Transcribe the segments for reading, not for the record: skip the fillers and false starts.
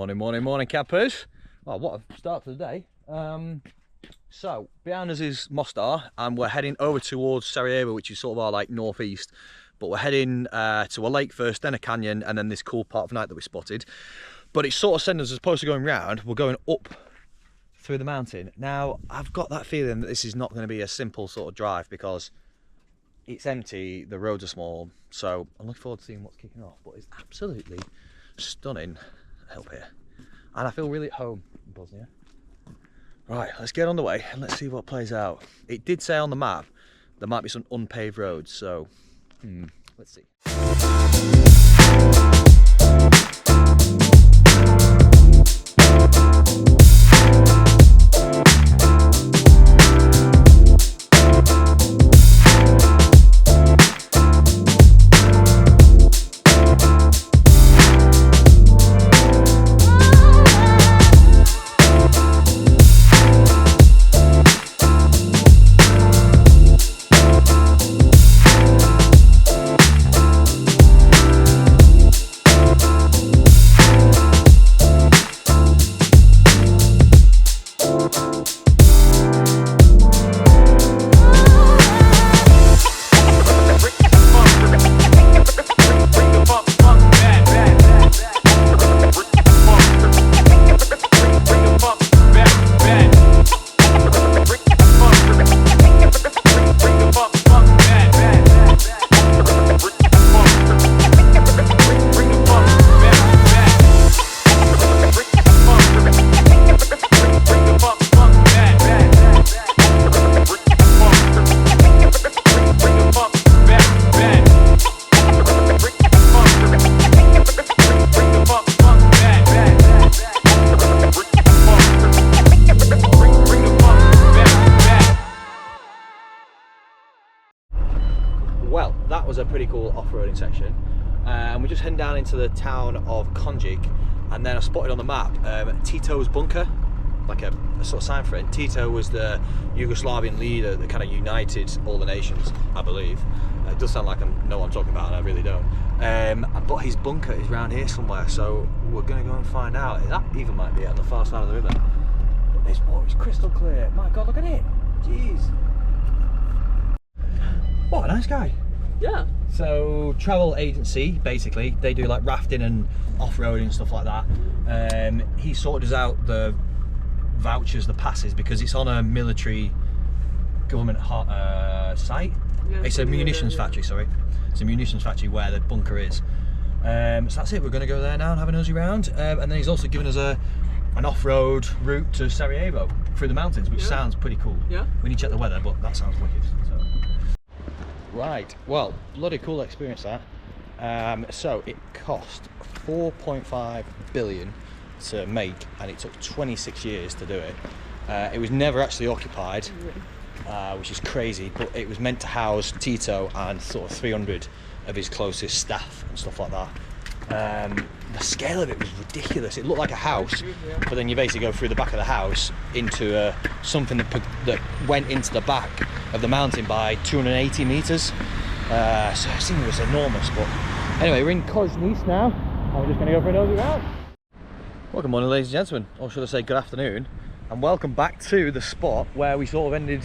Morning, campers. Oh, what a start to the day. So, behind us is Mostar, and we're heading over towards Sarajevo, which is sort of our like northeast. But we're heading to a lake first, then a canyon, and then this cool part of night that we spotted. But it's sort of sending us, as opposed to going round, we're going up through the mountain. Now, I've got that feeling that this is not going to be a simple sort of drive because it's empty, the roads are small, so I'm looking forward to seeing what's kicking off. But it's absolutely stunning up here, and I feel really at home in Bosnia. Right, let's get on the way and let's see what plays out. It did say on the map there might be some unpaved roads, so let's see. Well, that was a pretty cool off-roading section, and we're just heading down into the town of Konjic, and then I spotted on the map Tito's bunker, like a sort of sign for it. Tito was the Yugoslavian leader that kind of united all the nations, I believe. It does sound like I know what I'm talking about, and I really don't. But his bunker is around here somewhere, so we're going to go and find out. That even might be on the far side of the river. But this water is crystal clear. My God, look at it! Jeez. What a nice guy. Yeah. So, travel agency, basically, they do like rafting and off-roading and stuff like that. He sorted us out the vouchers, the passes, because it's on a military government site. Yeah, it's a munitions factory, sorry. It's a munitions factory where the bunker is. So that's it, we're going to go there now and have a nosy round. And then he's also given us an off-road route to Sarajevo through the mountains, which sounds pretty cool. Yeah. We need to check the weather, but that sounds wicked. So. Right, well, bloody cool experience that. So it cost 4.5 billion to make, and it took 26 years to do it. It was never actually occupied, which is crazy, but it was meant to house Tito and sort of 300 of his closest staff and stuff like that. The scale of it was ridiculous. It looked like a house, but then you basically go through the back of the house into something that went into the back of the mountain by 280 meters. So it seemed it was enormous, but anyway, we're in Konjic now, and we're just going to go for a nosy round. Well, good morning, ladies and gentlemen, or should I say good afternoon, and welcome back to the spot where we sort of ended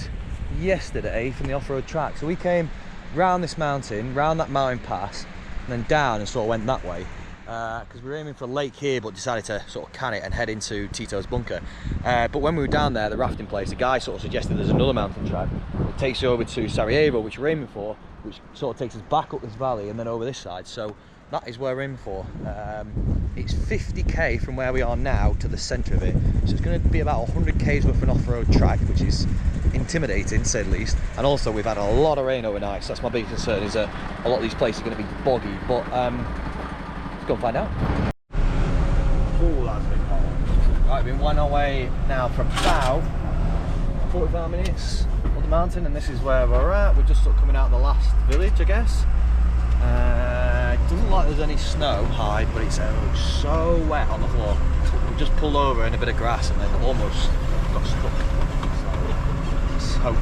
yesterday from the off-road track. So we came round this mountain, round that mountain pass, and then down and sort of went that way. Because we were aiming for a lake here, but decided to sort of can it and head into Tito's bunker. But when we were down there, the rafting place, the guy sort of suggested there's another mountain track that takes you over to Sarajevo, which we're aiming for, which sort of takes us back up this valley and then over this side. So that is where we're aiming for. It's 50k from where we are now to the centre of it, so it's going to be about 100 k's worth of an off-road track, which is intimidating, to say the least. And also we've had a lot of rain overnight, so that's my big concern, is that a lot of these places are going to be boggy. But go and find out. Oh, that's a bit hot. Right, we've been winding our way now for about 45 minutes up the mountain, and this is where we're at. We're just sort of coming out of the last village, I guess. It doesn't look like there's any snow high, but it's so wet on the floor. We've just pulled over in a bit of grass and then almost got stuck. So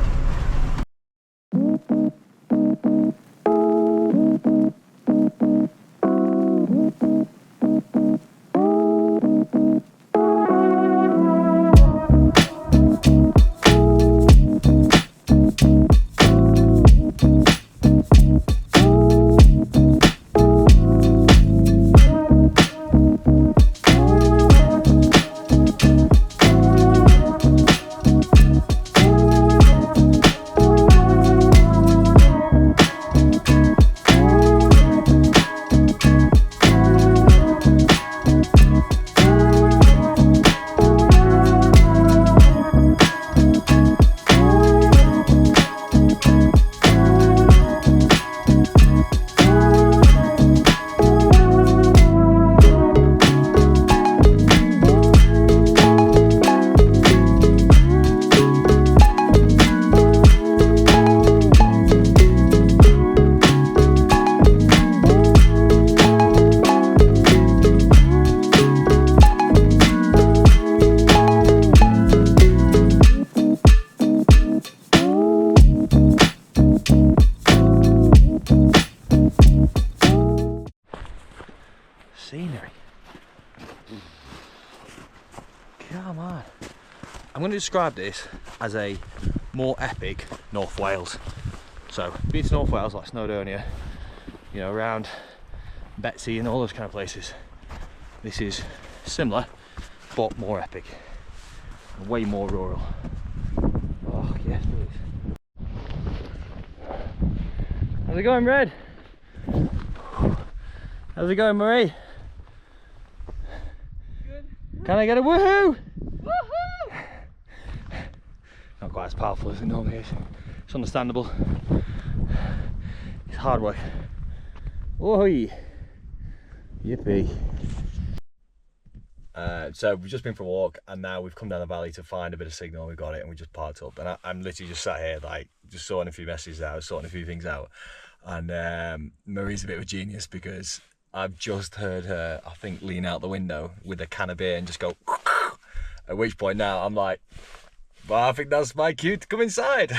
Come on. I'm going to describe this as a more epic North Wales. So, been to North Wales, like Snowdonia, you know, around Betsy and all those kind of places. This is similar, but more epic. And way more rural. Oh, yes, please. How's it going, Red? How's it going, Marie? Good. Can I get a woohoo? Woohoo! Not quite as powerful as it normally is. It's understandable. It's hard work. Oi! Yippee. So we've just been for a walk and now we've come down the valley to find a bit of signal. We got it and we just parked up, and I'm literally just sat here like just sorting a few messages out, sorting a few things out, and Marie's a bit of a genius because I've just heard her, I think, lean out the window with a can of beer and just go at which point now I'm like, well, I think that's my cue to come inside.